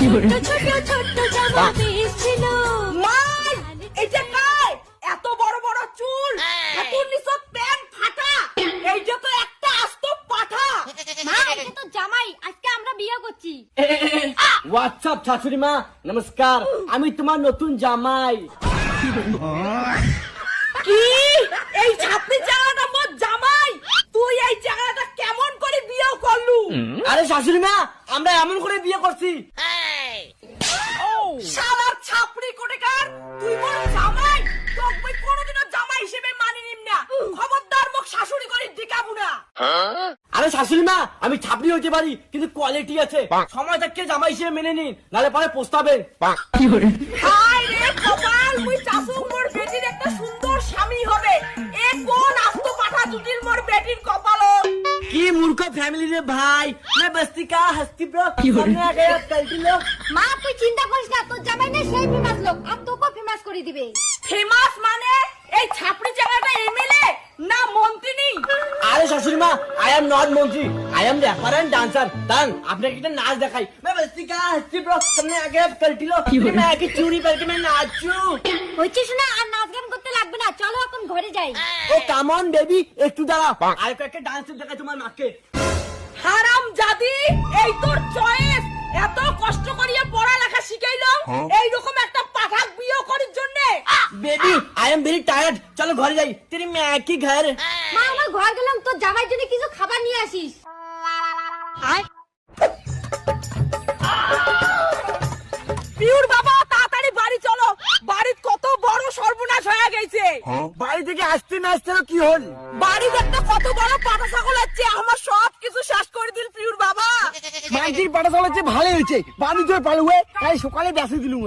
ছোট ছোট জামা পেয়েছিল। মা এটা কার এত বড় বড় চুল, এত নিচে প্যান্ট ফাটা, এইটা তো একটা আস্ত পাঠা। মা এটা তো জামাই, আজকে আমরা বিয়ে করছি। হোয়াটসঅ্যাপ শাশুড়ি মা, নমস্কার, আমি তোমার নতুন জামাই। কি এই ছাত্রী জায়গাটা মোর জামাই? তুই এই জায়গাটা কেমন করে বিয়ে করলু? আরে শাশুড়ি মা, আমরা এমন করে বিয়ে করছি। শালার ছাপড়ি কোটেকার, তুই মোর জামাই, তোকে মই কোনোদিনও জামাই হিসেবে মানি নিম না। খবরদার মোক শাশুড়ি করে দিকাবু না। আরে শাশুড়ি মা, আমি ছাপড়ি হতে পারি কিন্তু কোয়ালিটি আছে, সময় থাকতে জামাই হিসেবে মেনে নিন, নালে পরে পস্তাবেন। হায় রে কপাল, মুই চাচু মোর বেটির একটা সুন্দর স্বামী হবে। এ কোন আস্ত পাঠা জুটির মোর বেটির কপাল। কি মূর্খ ফ্যামিলি রে ভাই, मैं बस्ती का हस्ती ब्रो, सामने आ गया कल्टी लो। মা তুই চিন্তা করিস না, তোর জামাই না সেই ফেমাস লোক, আর তোকেও ফেমাস করে দিবে। ফেমাস মানে এই ছাপড়ি জায়গাটা এমএলএ না মন্ত্রী নেই? আরে শাশুড়ি মা, আই এম নট মন্ত্রী, I am rapper and dancer. দাঁড়ান আপনাকে একটা নাচ দেখাই। मैं बस्ती का हस्ती ब्रो, सामने आ गया कल्टी लो। मैं आके चूड़ी पहन के मैं नाचू। হচ্ছে শোনা, আর নাচ গান করতে লাগবে না, চলো এখন ঘরে যাই। ও কাম অন বেবি, একটু দাঁড়াও, আর একটা ডান্স দেখাই তোমার মাকে। হারাম জাদি, এই তোর চয়েস। এত কষ্ট করিয়ে পড়ালেখা শিখাইলো এইরকম একটা পাঠাক বিয়ে করার জন্য। Baby I am very tired, চলো ঘরে যাই। তেরি মা কি ঘর। মা আমার ঘর গেলাম, তোর জামাইয়ের জন্য কিছু খাবার নিয়ে আসিস। পিউর বাবা তাড়াতাড়ি বাড়ি চলো, বাড়ির কত বড় সর্বনাশ হয়ে গেছে। বাড়ি থেকে আসতে না আসতে কি হল? বাড়ির একটা কত বড় পাঠা ছাগল আছে, আমার সব কিছু শেষ করে দিল পিউর বাবা। মাইজির পাটা চালাচ্ছে ভালো হয়েছে, বাড়ি জয় পালুয়ে তাই সকালে বেসে দিলুম।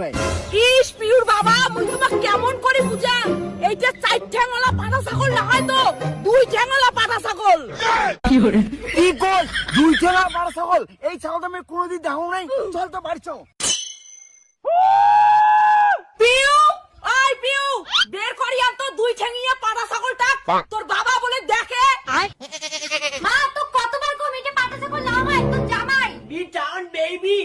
ইস পিউর বাবা, মুই তোমাকে কেমন করে বুঝাম? এইটা 4 ঠ্যাংওয়ালা পাঠা ছাগল না, হয়তো 2 ঠ্যাংওয়ালা পাঠা ছাগল। কি কর 2 ঠেলা পাটা ছাগল? এই ছাগলটা আমি কোনোদিন দেখো নাই। চল তো বাড়ি চল। পিউ, ওই পিউ, বের করি আন তো 2 ঠ্যাঙিয়া পাঠা ছাগলটা। তোর বাবা বলে দেখে। মা তো কতবার কমিটে পাটা ছাগল নাও, ভাই তোর জামাই। B town baby.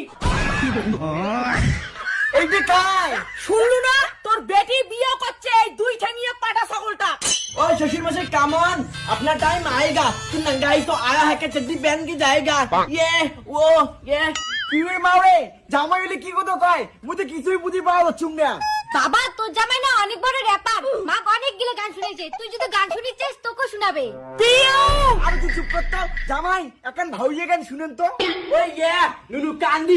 এই যে কাই শুনলু না, তোর বেটি বিয়ে করছে এই 2 ঠ্যাঙিয়া পাঠা ছাগলটা। ओ शशीर मसे कम ऑन, अपना टाइम आएगा। तू नंगाई तो आया है कि चड्डी पहन के जाएगा। ये वो ये পিউর মারে জামাই হলে কি কথা কয়? মুই কিছুই বুঝি পাওয়া যাচ্ছুম না। বাবা তোর জামাই না অনেক বড় র্যাপার, মা অনেক গিলে গান শুনেছে, তুই যদি গান শুনিস চাস তোকে শোনাবে। পিউ, আরে তুই চুপ কর তো জামাই, এখন ভাউয়ে গান শুনেন তো। ওই ইয়ে নুনু কান্দি